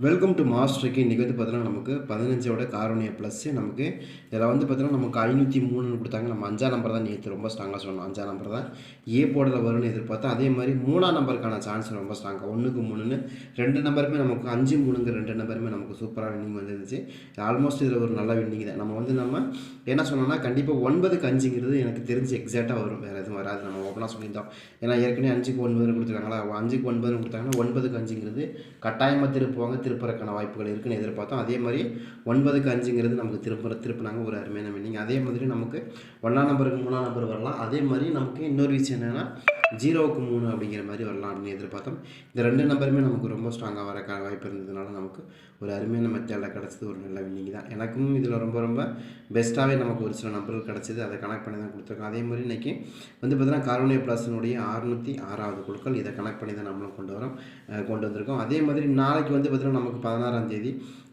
Welcome to மாஸ்டருக்கு. இன்றைக்கி வந்து பார்த்தீங்கன்னா நமக்கு 15ஓட காரோனியா ப்ளஸ்ஸு நமக்கு இதில் வந்து பார்த்தீங்கன்னா நமக்கு 503 கொடுத்தாங்க. நம்ம 5ஆம் நம்பர் தான் நேற்று ரொம்ப ஸ்ட்ராங்காக சொன்னோம். 5ஆம் நம்பர் தான் ஏ போர்டில் வரும்னு எதிர்பார்த்தோம். அதே மாதிரி 3ஆம் நம்பருக்கான சான்ஸ் ரொம்ப ஸ்ட்ராங்காக 1க்கு 3ன்னு 2 நம்பருமே நமக்கு 5 3ங்க 2 நம்பருமே நமக்கு சூப்பராக வின்னிங் வந்துருந்துச்சு. ஆல்மோஸ்ட் இதில் ஒரு நல்ல வின்னிங் தான். நம்ம என்ன சொன்னோம்னா கண்டிப்பாக 9க்கு 5ங்கிறது எனக்கு தெரிஞ்சு எக்ஸாக்டாக வரும், வேறு எதுவும் வராது. நம்ம ஓப்பனாக சொல்லியிருந்தோம். ஏன்னா ஏற்கனவே 5க்கு 9 கொடுத்துருக்காங்களா, 5க்கு 9 கொடுத்தாங்கன்னா 9க்கு 5ங்கிறது கட்டாயமாக திருப்புறக்கான வாய்ப்புகள் இருக்குன்னு எதிர்பார்த்தோம். அதே மாதிரி 9க்கு 5ங்கிறது நமக்கு திருப்பினாங்க. ஒரு அருமையான மீனிங். அதே மாதிரி நமக்கு 1ஆம் நம்பருக்கு 3ஆம் நம்பர் வரலாம். அதே மாதிரி நமக்கு இன்னொரு விஷயம் என்னென்னா 0க்கு 3 அப்படிங்கிற மாதிரி வரலாம் அப்படின்னு எதிர்பார்த்தோம். இந்த 2 நம்பருமே நமக்கு ரொம்ப ஸ்ட்ராங்காக வரக்கான வாய்ப்பு இருந்ததுனால நமக்கு ஒரு அருமையான மெத்தடில் கிடச்சது ஒரு நல்ல வின்னிங் தான். எனக்கும் இதில் ரொம்ப ரொம்ப பெஸ்ட்டாகவே நமக்கு ஒரு சில நம்பர்கள் கிடச்சிது. அதை கனெக்ட் பண்ணி தான் கொடுத்துருக்கோம். அதே மாதிரி இன்றைக்கி வந்து பார்த்தீங்கன்னா காரோனியா ப்ளஸினுடைய 606வது குழுக்கள். இதை கனெக்ட் பண்ணி தான் நம்மளும் கொண்டு வந்திருக்கோம். அதே மாதிரி நாளைக்கு வந்து பார்த்தீங்கன்னா நமக்கு 16ஆம் தேதி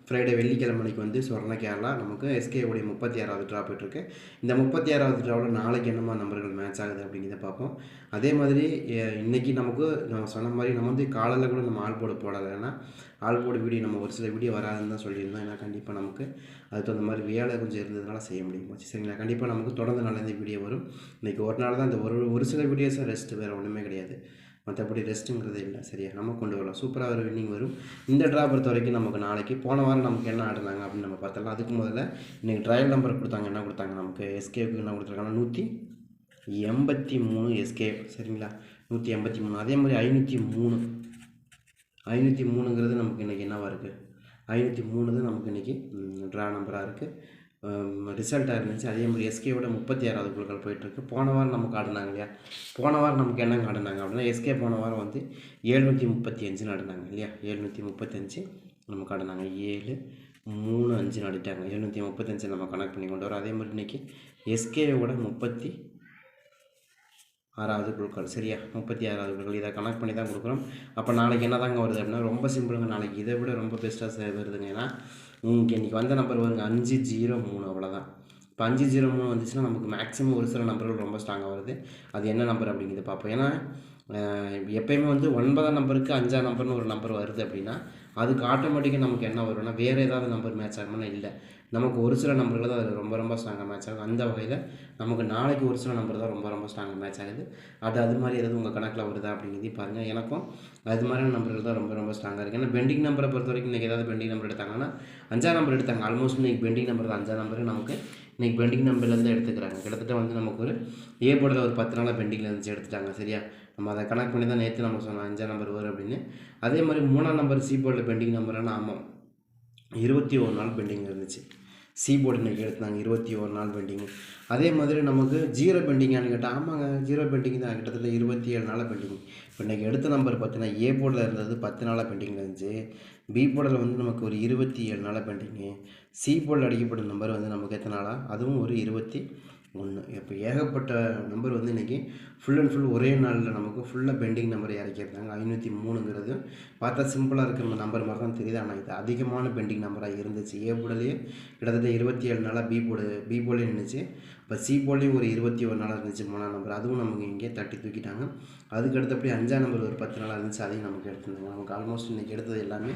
ஃப்ரைடே வெள்ளிக்கிழமைக்கு வந்து சொர்ண கேரளா நமக்கு எஸ்கேவுடைய 36வது ட்ரா போயிட்டுருக்கு. இந்த 36வது ட்ராவில் நாளைக்கு என்னமா நம்பர்கள் மேட்ச் ஆகுது அப்படிங்கிறத பார்ப்போம். அதே மாதிரி இன்றைக்கி நமக்கு நான் சொன்ன மாதிரி நம்ம வந்து காலையில் கூட நம்ம ஆள் போட போடலை. ஏன்னா ஆள் போட வீடியோ நம்ம ஒரு சில வீடியோ வராதுன்னு தான் சொல்லியிருந்தோம். ஏன்னா கண்டிப்பாக நமக்கு அதுக்கு தகுந்த மாதிரி வேலை கொஞ்சம் இருந்ததுனால செய்ய முடியுமா சரிங்களா. கண்டிப்பாக நமக்கு தொடர்ந்து நாளைந்து வீடியோ வரும். இன்றைக்கி ஒரு நாள் தான் இந்த ஒரு சில வீடியோஸாக ரெஸ்ட்டு, வேறு ஒன்றுமே கிடையாது. மற்றபடி ரெஸ்ட்டுங்கிறது இல்லை சரியா. நம்ம கொண்டு வரலாம். சூப்பராக ஒரு வின்னிங் வரும். இந்த ட்ரா பொறுத்த வரைக்கும் நமக்கு நாளைக்கு போன வாரம் நமக்கு என்ன ஆடினாங்க அப்படின்னு நம்ம பார்த்தலாம். அதுக்கு முதல்ல இன்றைக்கி ட்ரையல் நம்பர் கொடுத்தாங்க. என்ன கொடுத்தாங்க நமக்கு எஸ்கேவுக்கு என்ன கொடுத்துருக்காங்கன்னா 183 எஸ்கே சரிங்களா. 183. அதே மாதிரி 503ங்கிறது நமக்கு இன்றைக்கி என்னவாக இருக்குது, 503 தான் நமக்கு இன்றைக்கி ட்ரா நம்பராக இருக்குது, ரிசல்ட்டாக இருந்துச்சு. அதே மாதிரி எஸ்கேவோட 36வது குழுக்கள் போயிட்டுருக்கு. போன வாரம் நமக்கு ஆடினாங்க இல்லையா. போன வாரம் நமக்கு என்னங்க ஆடினாங்க அப்படின்னா எஸ்கே போன வாரம் வந்து 735 ஆடினாங்க இல்லையா. 735 நமக்கு ஆடினாங்க. 7 3 5 ஆடிட்டாங்க. 735 நம்ம கனெக்ட் பண்ணி கொண்டு வரோம். அதே மாதிரி இன்றைக்கி எஸ்கேவோட 36வது குழுக்கள் சரியா. 36வது குழுக்கள் இதை கனெக்ட் பண்ணி தான் கொடுக்குறோம். அப்போ நாளைக்கு என்ன தாங்க வருது அப்படின்னா ரொம்ப சிம்பிளுங்க. நாளைக்கு இதை விட ரொம்ப பெஸ்ட்டாக வருதுங்க. ஏன்னா இன்றைக்கி வந்த நம்பர் வருங்க 503 அவ்வளோதான். இப்போ 503 வந்துச்சுன்னா நமக்கு மேக்ஸிமம் ஒரு சில நம்பர்கள் ரொம்ப ஸ்ட்ராங்காக வருது. அது என்ன நம்பர் அப்படிங்கிறத பார்ப்போம். ஏன்னா எப்போயுமே வந்து 9ஆம் நம்பருக்கு 5ஆம் நம்பர்னு ஒரு நம்பர் வருது அப்படின்னா அதுக்கு ஆட்டோமேட்டிக்காக நமக்கு என்ன வரும்னா வேறு ஏதாவது நம்பர் மேட்ச் ஆகும்னா இல்லை, நமக்கு ஒரு சில நம்பர்கள் தான் அதில் ரொம்ப ரொம்ப ஸ்ட்ராங்காக மேட்ச் ஆகும். அந்த வகையில் நமக்கு நாளைக்கு ஒரு சில நம்பர் தான் ரொம்ப ரொம்ப ஸ்ட்ராங்காக மேட்ச் ஆகுது. அது மாதிரி ஏதாவது உங்கள் கணக்கில் வருதா அப்படிங்கிறதையும் பாருங்கள். எனக்கும் அது மாதிரியான நம்பர்கள் தான் ரொம்ப ரொம்ப ஸ்ட்ராங்காக இருக்குது. ஏன்னா பெண்டிங் நம்பரை பொறுத்த வரைக்கும் இன்றைக்கி ஏதாவது பெண்டிங் நம்பர் எடுத்தாங்கன்னா 5ஆம் நம்பர் எடுத்தாங்க. ஆல்மோஸ்ட் இன்றைக்கி பெண்டிங் நம்பர் தான் 5ஆம் நம்பர் நமக்கு இன்றைக்கி பெண்டிங் நம்பர்லேருந்து எடுத்துக்கிறாங்க. கிட்டத்தட்ட வந்து நமக்கு ஒரு ஏ போர்டில் ஒரு 10 நாளாக பெண்டிங்கில் இருந்துச்சு எடுத்துட்டாங்க சரியா. நம்ம அதை கனெக்ட் பண்ணி தான் நேற்று நம்ம சொன்னோம் 5ஆம் நம்பர் வரும் அப்படின்னு. அதே மாதிரி 3ஆம் நம்பர் சி போர்டில் பெண்டிங் நம்பர்னா ஆமாம் 21 நாள் பெண்டிங் இருந்துச்சு. சி போர்டு இன்றைக்கி எடுத்தாங்க 21 நாள் பெண்டிங்கு. அதே மாதிரி நமக்கு 0 பெண்டிங்கானு கேட்டால் ஆமாங்க 0 பெண்டிங் தான். கிட்டத்தட்ட 27 நாளாக பெண்டிங். இப்போ இன்றைக்கி எடுத்த நம்பர் பார்த்தீங்கன்னா ஏ போர்டில் இருந்தது 10 நாளாக பெண்டிங்கில் இருந்துச்சு. பி போர்டில் வந்து நமக்கு ஒரு 27 நாளாக பெண்டிங்கு. சி போர்டில் அடிக்கப்பட்ட நம்பர் வந்து நமக்கு எத்தனை நாளாக, அதுவும் ஒரு 21. இப்போ ஏகப்பட்ட நம்பர் வந்து இன்றைக்கி ஃபுல் அண்ட் ஃபுல் ஒரே நாளில் நமக்கு ஃபுல்லாக பெண்டிங் நம்பர் இறக்கியிருந்தாங்க. 503ங்கிறது பார்த்தா சிம்பிளாக இருக்கிற நம்பர் மாதிரி தான் தெரியுது. ஆனால் இது அதிகமான பெண்டிங் நம்பராக இருந்துச்சு. ஏ போர்டிலேயே கிட்டத்தட்ட 27 நாளாக பி போர்டிலே நின்றுச்சு. இப்போ சி போர்ட்லேயும் ஒரு 21 நாளாக இருந்துச்சு 3ஆம் நம்பர். அதுவும் நமக்கு இங்கே தட்டி தூக்கிட்டாங்க. அதுக்கு அடுத்தபடி 5ஆம் நம்பர் ஒரு 10 நாளாக இருந்துச்சு. அதையும் நமக்கு எடுத்துருந்தாங்க. நமக்கு ஆல்மோஸ்ட் இன்றைக்கி எடுத்தது எல்லாமே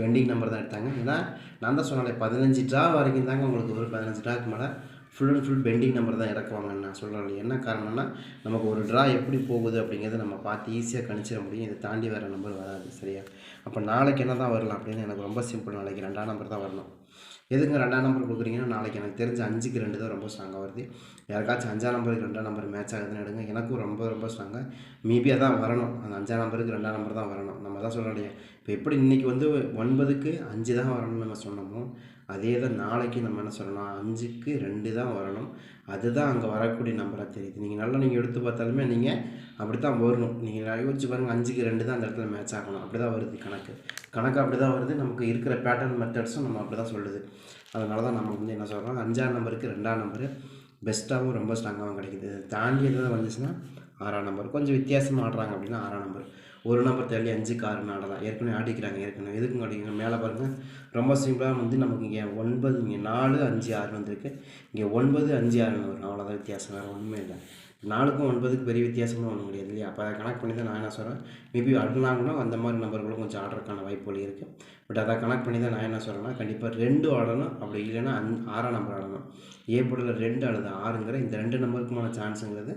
பெண்டிங் நம்பர் தான் எடுத்தாங்க. ஏன்னா நான் தான் சொன்னாலே 15 ட்ரா வரைக்கும் தாங்க உங்களுக்கு ஒரு 15 ட்ராக்கு மேலே full and full pending number தான் இறக்குவாங்கன்னு நான் சொல்கிறேன். என்ன காரணம்னா நமக்கு ஒரு ட்ரா எப்படி போகுது அப்படிங்கிறத நம்ம பார்த்து ஈஸியாக கணிச்சிட முடியும். இதை தாண்டி வேறு நம்பர் வராது சரியா. அப்போ நாளைக்கு என்ன தான் வரலாம் அப்படின்னு எனக்கு ரொம்ப சிம்பிள். நாளைக்கு 2ஆம் நம்பர் தான் வரணும். எதுங்க 2ஆம் நம்பர் கொடுக்குறீங்கன்னா நாளைக்கு எனக்கு தெரிஞ்ச 5க்கு 2 தான் ரொம்ப ஸ்ட்ராங்காக வருது. யாருக்காச்சும் 5ஆம் நம்பருக்கு 2ஆம் நம்பர் மேட்ச் ஆகுதுன்னு எடுங்க. எனக்கும் ரொம்ப ரொம்ப ஸ்ட்ராங்காக மேபியாக தான் வரணும். அந்த 5ஆம் நம்பருக்கு 2ஆம் நம்பர் தான் வரணும். நம்ம தான் சொல்ல முடியும். இப்போ எப்படி இன்றைக்கி வந்து 9க்கு 5 தான் வரணும்னு நம்ம சொன்னோமோ அதே தான் நாளைக்கு நம்ம என்ன சொல்லணும் 5க்கு 2 தான் வரணும். அதுதான் அங்கே வரக்கூடிய நம்பராக தெரியுது. நீங்கள் எடுத்து பார்த்தாலுமே நீங்கள் அப்படி தான் வரணும். நீங்கள் யோசிச்சு பாருங்கள் 5க்கு 2 தான் அந்த இடத்துல மேட்ச் ஆகணும். அப்படி தான் வருது கணக்கு அப்படி தான் வருது. நமக்கு இருக்கிற பேட்டர்ன் மெத்தட்ஸும் நம்ம அப்படி தான் சொல்லுது. அதனால தான் நம்ம வந்து என்ன சொல்கிறோம் 5ஆம் நம்பருக்கு 2ஆம் நம்பரு பெஸ்ட்டாகவும் ரொம்ப ஸ்ட்ராங்காகவும் கிடைக்குது. தாண்டி எதாவது வந்துச்சுன்னா 6ஆம் நம்பர் கொஞ்சம் வித்தியாசமாக ஆடுறாங்க அப்படின்னா 6ஆம் நம்பர் ஒரு நம்பர் தள்ளி 5க்கு 6ன்னு ஆடலாம். ஏற்கனவே ஆடிக்கிறாங்க. எதுக்கும் ஆடிக்கிறாங்க மேலே பாருங்கள் ரொம்ப சிம்பிளாக வந்து நமக்கு இங்கே 9 இங்கே 4 5 6 வந்திருக்கு. இங்கே 9 5 6 வரும். அவ்வளோதான் வித்தியாசம், வேறு ஒன்றுமே இல்லை. 4க்கும் 9க்கு பெரிய வித்தியாசம்லாம் ஒன்றும் கிடையாது இல்லையா? அப்போ அதை கனெக்ட் பண்ணி தான் நான் என்ன சொல்கிறேன், மேபி அடுனாங்கன்னா அந்த மாதிரி நம்பர்களும் கொஞ்சம் ஆடுறதுக்கான வாய்ப்புகள் இருக்குது. பட் அதை கனெக்ட் பண்ணி தான் நான் என்ன சொல்கிறேன்னா, கண்டிப்பாக 2 ஆடணும், அப்படி இல்லைன்னா 6ஆம் நம்பர் ஆடணும். ஏ போர்டில் 2 அல்லது 6ங்கிற இந்த 2 நம்பருக்குமான சான்ஸுங்கிறது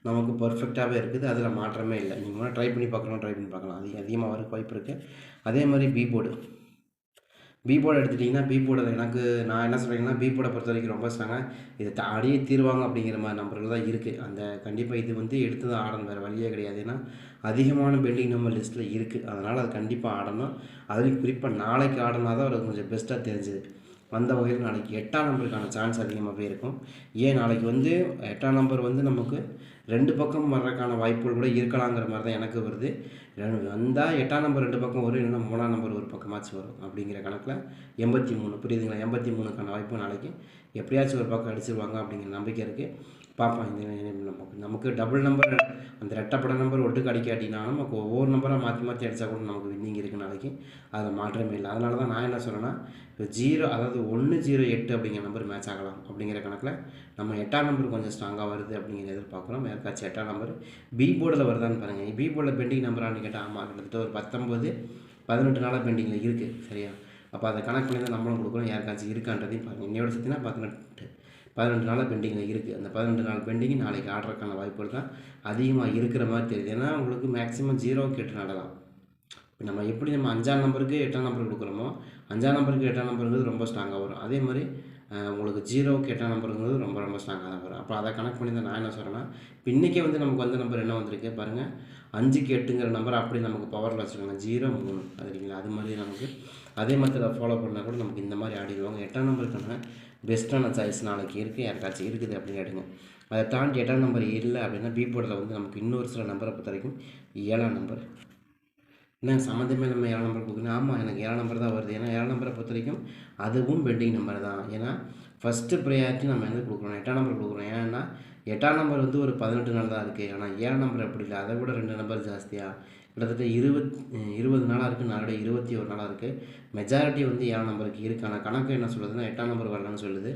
நமக்கு பர்ஃபெக்டாகவே இருக்குது. அதில் மாற்றமே இல்லை. நீங்கள் முன்னாடி ட்ரை பண்ணி பார்க்கலாம். அது அதிகமாக வரக்கு வாய்ப்பு இருக்குது. அதே மாதிரி பி போர்டு எடுத்துட்டிங்கன்னா, பி போர்டில் நான் என்ன சொல்கிறேன்னா, பி போர்டை பொறுத்த வரைக்கும் ரொம்ப ஸ்ட்ராங்காக இதை ஆடியே தீர்வாங்க அப்படிங்கிற மாதிரி நம்பர்கள் தான் இருக்குது. அந்த கண்டிப்பாக இது வந்து எடுத்து தான் ஆடணும், வேறு வழியே கிடையாது. ஏன்னா அதிகமான பெண்டிங் நம்பர் லிஸ்ட்டில் இருக்குது. அதனால் அது கண்டிப்பாக ஆடணும். அதுலேயும் குறிப்பாக நாளைக்கு ஆடினா தான் அது கொஞ்சம் பெஸ்ட்டாக தெரிஞ்சுது. அந்த வகையில் நாளைக்கு 8ஆம் நம்பருக்கான சான்ஸ் அதிகமாகவே இருக்கும். ஏன் நாளைக்கு வந்து 8ஆம் நம்பர் வந்து நமக்கு 2 பக்கம் வர்றதுக்கான வாய்ப்புகள் கூட இருக்கலாங்கிற மாதிரி தான் எனக்கு வருது. வந்தால் 8ஆம் நம்பர் 2 பக்கம் வரும், இல்லைன்னா 3ஆம் நம்பர் ஒரு பக்கமாச்சும் வரும் அப்படிங்கிற கணக்கில் 83 புரியுதுங்களா? 83க்கான வாய்ப்பு நாளைக்கு எப்படியாச்சும் ஒரு பக்கம் அடிச்சிருவாங்க அப்படிங்கிற நம்பிக்கை இருக்குது. பார்ப்போம். நமக்கு டபுள் நம்பர் அந்த ரெட்டப்பட நம்பர் ஒட்டுக்கு அடிக்காட்டினாலும் நமக்கு ஒவ்வொரு நம்பராக மாற்றி அடித்தா கூட நமக்கு வின்னிங் இருக்குது நாளைக்கு. அதில் மாற்றமே இல்லை. அதனால தான் நான் என்ன சொல்கிறேன்னா, இப்போ 0 அதாவது 108 அப்படிங்கிற நம்பர் மேட்ச் ஆகலாம் அப்படிங்கிற கணக்கில் நம்ம 8ஆம் நம்பர் கொஞ்சம் ஸ்ட்ராங்காக வருது அப்படிங்கிற எதிர்பார்க்குறோம். யாருக்காச்சும் 8ஆம் நம்பர் பி போர்டில் வருதான்னு பாருங்கள். பி போர்டில் பெண்டிங் நம்பரானு கேட்டால் ஆமாம், கிட்டத்தட்ட ஒரு 18 நாளாக பெண்டிங்கில் இருக்குது. சரியா? அப்போ அதை கணக்கு பண்ணி தான் நம்மளும் கொடுக்குறோம். யாருக்காச்சும் இருக்கான்றதையும் பாருங்கள். இன்னையோட சுற்றினா 18 நாளாக பெண்டிங்கில் இருக்குது. அந்த 18 நாள் பெண்டிங் நாளைக்கு ஆடுறதுக்கான வாய்ப்புகள் தான் அதிகமாக இருக்கிற மாதிரி தெரியுது. ஏன்னா உங்களுக்கு மேக்ஸிமம் 0க்கு 8 நடலாம். இப்போ நம்ம எப்படி 5ஆம் நம்பருக்கு 8ஆம் நம்பர் கொடுக்குறோமோ, 5ஆம் நம்பருக்கு 8ஆம் நம்பருங்கிறது ரொம்ப ஸ்ட்ராங்காக வரும். அதே மாதிரி உங்களுக்கு 0க்கு 8ஆம் நம்பருங்கிறது ரொம்ப ஸ்ட்ராங்காக தான் வரும். அப்போ அதை கனெக்ட் பண்ணி தான் நான் என்ன சொல்கிறேன்னா, இப்போ இன்றைக்கே வந்து நமக்கு வந்த நம்பர் என்ன வந்திருக்கு பாருங்கள், 5க்கு 8ங்கிற நம்பர் அப்படி நமக்கு பவரில் வச்சுருக்காங்க. 0 3 அது இல்லைங்களா? அது மாதிரி நமக்கு அதே மாதிரி ஃபாலோ பண்ணால் கூட நமக்கு இந்த மாதிரி ஆடிடுவாங்க. 8ஆம் நம்பருக்கான பெஸ்ட்டான சாய்ஸ் நாளைக்கு இருக்குது. யாருக்காச்சும் இருக்குது அப்படின்னு கேட்டுங்க. அதை தாண்டி 8ஆம் நம்பர் இல்லை அப்படின்னா பி போர்டில் வந்து நமக்கு இன்னொரு சில நம்பரை பொறுத்த வரைக்கும் 7ஆம் நம்பர். என்ன சம்மந்தமே நம்ம 7ஆம் நம்பர் கொடுக்குறேன். ஆமாம், எனக்கு 7ஆம் நம்பர் தான் வருது. ஏன்னா 7ஆம் நம்பரை பொறுத்த வரைக்கும் அதுவும் பெண்டிங் நம்பர் தான். ஏன்னா ஃபஸ்ட்டு ப்ரையாரிட்டி நம்ம எங்கே கொடுக்குறோம், 8ஆம் நம்பர் கொடுக்குறோம். ஏன்னா 8ஆம் நம்பர் வந்து ஒரு 18 நாள் தான் இருக்குது. ஆனால் 7ஆம் நம்பர் அப்படி இல்லை, அதை விட 2 நம்பர் ஜாஸ்தியாக கிட்டத்தட்ட 20 நாளாக இருக்குது. நாளோட 21 நாளாக இருக்குது. மெஜாரிட்டி வந்து 7ஆம் நம்பருக்கு இருக்குது. ஆனால் கணக்கு என்ன சொல்லுதுன்னா 8ஆம் நம்பர் வரலான்னு சொல்லுது.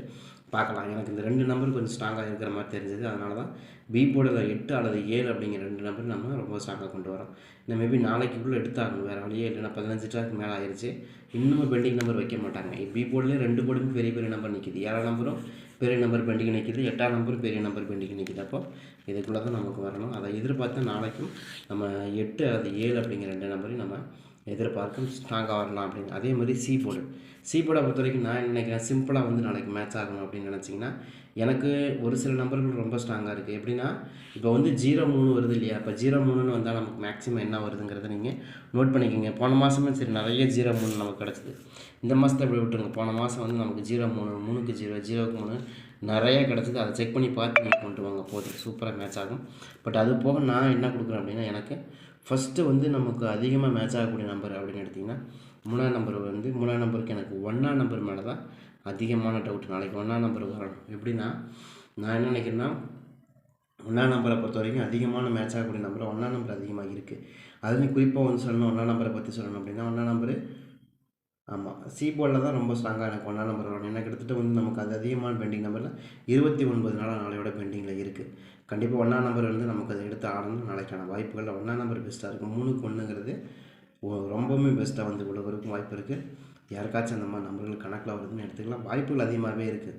பார்க்கலாம். எனக்கு இந்த 2 நம்பர் கொஞ்சம் ஸ்ட்ராங்காக இருக்கிற மாதிரி தெரிஞ்சது. அதனால தான் பி போர்டில் 8 அல்லது 7 அப்படிங்கிற 2 நம்பர் நம்ம ரொம்ப ஸ்ட்ராங்காக கொண்டு வரோம். இந்த மேபி நாளைக்குள்ளே எடுத்தாகணும், வேறு வழியே இல்லைன்னா 15 டாக்கு மேலே ஆயிடுச்சு. இன்னும் பெண்டிங் நம்பர் வைக்க மாட்டாங்க. பி போர்டில் 2 போர்டுமே பெரிய நம்பர் நிற்கிது. 7ஆம் நம்பரும் பெரிய நம்பர் பெண்டிங் நிற்கிது, 8ஆம் நம்பரும் பெரிய நம்பர் பெண்டிங் நிற்கிது. அப்போ இதுக்குள்ளே தான் நமக்கு வரணும். அதை எதிர்பார்த்தா நாளைக்கும் நம்ம 8 அல்லது 7 அப்படிங்கிற 2 நம்பரையும் நம்ம எதிர்பார்க்கும் ஸ்ட்ராங்காக வரலாம் அப்படின்னு. அதே மாதிரி சி போர்டை பொறுத்த வரைக்கும் நான் என்ன நினைக்கிறேன், சிம்பிளாக வந்து நாளைக்கு மேட்ச் ஆகணும் அப்படின்னு நினச்சிங்கன்னா, எனக்கு ஒரு சில நம்பர்கள் ரொம்ப ஸ்ட்ராங்காக இருக்குது. எப்படின்னா இப்போ வந்து 0-3 வருது இல்லையா? இப்போ 0-3ன்னு வந்தால் நமக்கு மேக்ஸிமம் என்ன வருதுங்கிறத நீங்கள் நோட் பண்ணிக்கோங்க. போன மாதமே சரி நிறைய 0-3 நமக்கு கிடச்சிது. இந்த மாதத்தை எப்படி விட்டுருங்க. போன மாதம் வந்து நமக்கு 0-3, 3க்கு 0, 0க்கு 3 நிறையா கிடச்சிது. அதை செக் பண்ணி பார்த்து நீங்கள் கொண்டு வாங்க, போதும், சூப்பராக மேட்ச் ஆகும். பட் அது போக நான் என்ன கொடுக்குறேன் அப்படின்னா, எனக்கு ஃபஸ்ட்டு வந்து நமக்கு அதிகமாக மேட்ச் ஆகக்கூடிய நம்பர் அப்படின்னு எடுத்திங்கன்னா 3ஆம் நம்பர் வந்து 3ஆம் நம்பருக்கு எனக்கு 1ஆம் நம்பர் மேலே தான் அதிகமான டவுட். நாளைக்கு 1ஆம் நம்பர் வரணும். எப்படின்னா நான் என்ன நினைக்கிறேன்னா, 1ஆம் நம்பரை பொறுத்த வரைக்கும் அதிகமான மேட்ச் ஆகக்கூடிய நம்பர் 1ஆம் நம்பர் அதிகமாக இருக்குது. அதுலேயும் குறிப்பாக வந்து சொல்லணும், 1ஆம் நம்பரை பற்றி சொல்லணும் அப்படின்னா 1ஆம் நம்பரு ஆமாம் சி போர்டில் தான் ரொம்ப ஸ்ட்ராங்காக எனக்கு 1ஆம் நம்பர் வரணும். ஏன்னா கிட்டத்தட்ட வந்து நமக்கு அது அதிகமான பெண்டிங் நம்பரில் 29 நாளாக நாளையோட பெண்டிங்கில் இருக்குது. கண்டிப்பாக 1ஆம் நம்பர் வந்து நமக்கு அதை எடுத்து ஆடணும். நாளைக்கான வாய்ப்புகள் 1ஆம் நம்பர் பெஸ்ட்டாக இருக்கும். 3க்கு 1ங்கிறது ரொம்பவுமே பெஸ்ட்டாக வந்து விழுவதற்கும் வாய்ப்பு இருக்குது. யாருக்காச்சும் அந்த மாதிரி நம்பர்கள் கணக்கில் வருதுன்னு எடுத்துக்கலாம். வாய்ப்புகள் அதிகமாகவே இருக்குது.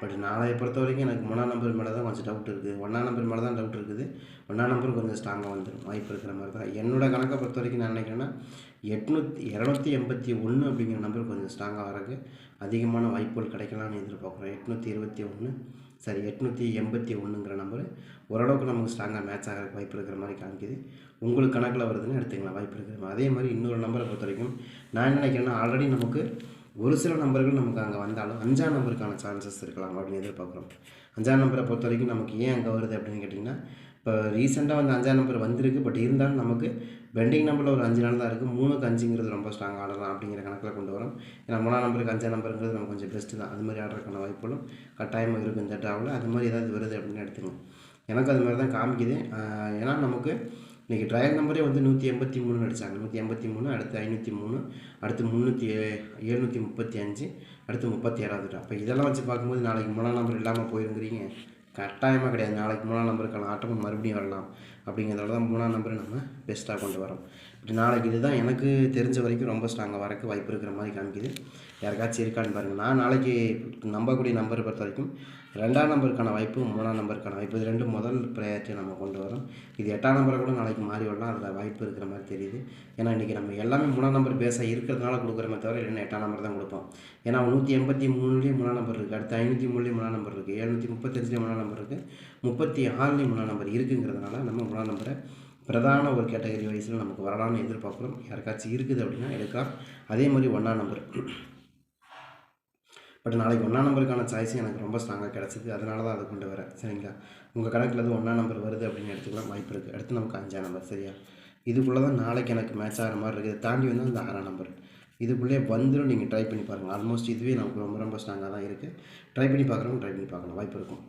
பட் நாளையை பொறுத்த வரைக்கும் எனக்கு 3ஆம் நம்பர் மேலே தான் கொஞ்சம் டவுட் இருக்குது. 1ஆம் நம்பர் மேலே தான் டவுட் இருக்குது. 1ஆம் நம்பர் கொஞ்சம் ஸ்ட்ராங்காக வந்துடும், வாய்ப்பு இருக்கிற மாதிரி தான். என்னோடய கணக்கை பொறுத்த வரைக்கும் நான் நினைக்கிறேன்னா 281 அப்படிங்கிற நம்பர் கொஞ்சம் ஸ்ட்ராங்காக வரக்கு அதிகமான வாய்ப்புகள் கிடைக்கலாம்னு எதிர்பார்க்குறோம். 881ங்கிற நம்பர் ஓரளவுக்கு நமக்கு ஸ்ட்ராங்காக மேட்ச் ஆகிறதுக்கு வாய்ப்பு இருக்கிற மாதிரி காமிக்குது. உங்களுக்கு கணக்கில் வருதுன்னு எடுத்துக்கலாம், வாய்ப்பு இருக்கிற மாதிரி. அதே மாதிரி இன்னொரு நம்பரை பொறுத்த வரைக்கும் நான் என்ன நினைக்கிறேன்னா, ஆல்ரெடி நமக்கு ஒரு சில நம்பர்கள் நமக்கு அங்கே வந்தாலும் 5ஆம் நம்பருக்கான சான்சஸ் இருக்கலாம் அப்படின்னு எதிர்பார்க்குறோம். 5ஆம் நம்பரை பொறுத்த வரைக்கும் நமக்கு ஏன் அங்கே வருது அப்படின்னு கேட்டிங்கன்னா, இப்போ ரீசெண்டாக வந்து 5ஆம் நம்பர் வந்திருக்கு. பட் இருந்தாலும் நமக்கு பெண்டிங் நம்பரில் ஒரு 5 நாள் தான் இருக்குது. 3க்கு 5ங்கிறது ரொம்ப ஸ்ட்ராங் ஆடலாம் அப்படிங்கிற கணக்கில் கொண்டு வரோம். ஏன்னா 3ஆம் நம்பருக்கு 5ஆம் நம்பருங்கிறது நமக்கு கொஞ்சம் பெஸ்ட்டு தான். அது மாதிரி ஆடுறதுக்கான வாய்ப்புகளும் கட்டாயமாக இருக்கும் இந்த ட்ராவில். அது மாதிரி ஏதாவது வருது அப்படின்னு எடுத்துக்கணும். எனக்கு அது மாதிரி தான் காமிக்குது. ஏன்னா நமக்கு இன்றைக்கி ட்ரையல் நம்பரே வந்து 183 அடித்தாங்க. 183, அடுத்து 503, அடுத்து 735, அடுத்து 37வது. அப்போ இதெல்லாம் வச்சு பார்க்கும்போது நாளைக்கு 3ஆம் நம்பர் இல்லாமல் போயிருங்கிறீங்க. கட்டாயமாக கிடையாது. நாளைக்கு 3ஆம் நம்பருக்கான ஆட்டமும் மறுபடியும் வரலாம். அப்படிங்கிறதால தான் 3ஆம் நம்பரை நம்ம பெஸ்ட்டாக கொண்டு வரோம். இப்படி நாளைக்கு இதுதான் எனக்கு தெரிஞ்ச வரைக்கும் ரொம்ப ஸ்ட்ராங்காக வரக்கு வாய்ப்பு இருக்கிற மாதிரி காமிக்குது. யாருக்காச்சும் இருக்கான்னு பாருங்கள். நான் நாளைக்கு நம்பக்கூடிய நம்பரை பொறுத்த வரைக்கும் 2ஆம் நம்பருக்கான வாய்ப்பு, 3ஆம் நம்பருக்கான வாய்ப்பு, இது ரெண்டும் முதல் ப்ரையாரிட்டியை நம்ம கொண்டு வரோம். இது 8ஆம் நம்பரை கூட நாளைக்கு மாறி வரலாம். அதில் வாய்ப்பு இருக்கிற மாதிரி தெரியுது. ஏன்னா இன்றைக்கி நம்ம எல்லாமே 3ஆம் நம்பர் பேஸாக இருக்கிறதுனால கொடுக்குறமே தவிர இல்லைன்னா 8ஆம் நம்பர் தான் கொடுப்போம். ஏன்னா 183லேயும் 3ஆம் நம்பர் இருக்குது, அடுத்து 503லேயும் 3ஆம் நம்பர் இருக்குது, 735லேயும் 3ஆம் நம்பர் இருக்குது, 36லேயும் 3ஆம் நம்பர் இருக்குங்கிறதுனால நம்ம 3ஆம் நம்பரை பிரதான ஒரு கேட்டகரி வைஸில் நமக்கு வரலாம்னு எதிர்பார்க்குறோம். யாருக்காச்சும் இருக்குது அப்படின்னா எடுக்கலாம். அதே மாதிரி 1ஆம் நம்பர். பட் நாளைக்கு 1ஆம் நம்பருக்கான சாய்ஸும் எனக்கு ரொம்ப ஸ்ட்ராங்காக கிடச்சிது. அதனால தான் அதை கொண்டு வரேன். சரிங்களா? உங்கள் கணக்கில் அது 1ஆம் நம்பர் வருது அப்படின்னு எடுத்துக்கலாம், வாய்ப்பு இருக்குது. அடுத்து நமக்கு 5ஆம் நம்பர். சரியா? இதுக்குள்ளே தான் நாளைக்கு எனக்கு மேட்ச் ஆகிற மாதிரி இருக்குது. தாண்டி வந்து அந்த 6ஆம் நம்பர் இதுக்குள்ளே வந்துடும். நீங்கள் ட்ரை பண்ணி பாருங்கள். ஆல்மோஸ்ட் இதுவே நமக்கு ரொம்ப ரொம்ப ஸ்ட்ராங்காக தான் இருக்குது. ட்ரை பண்ணி பார்க்குறவங்க ட்ரை பண்ணி பார்க்கலாம், வாய்ப்பு இருக்கும்.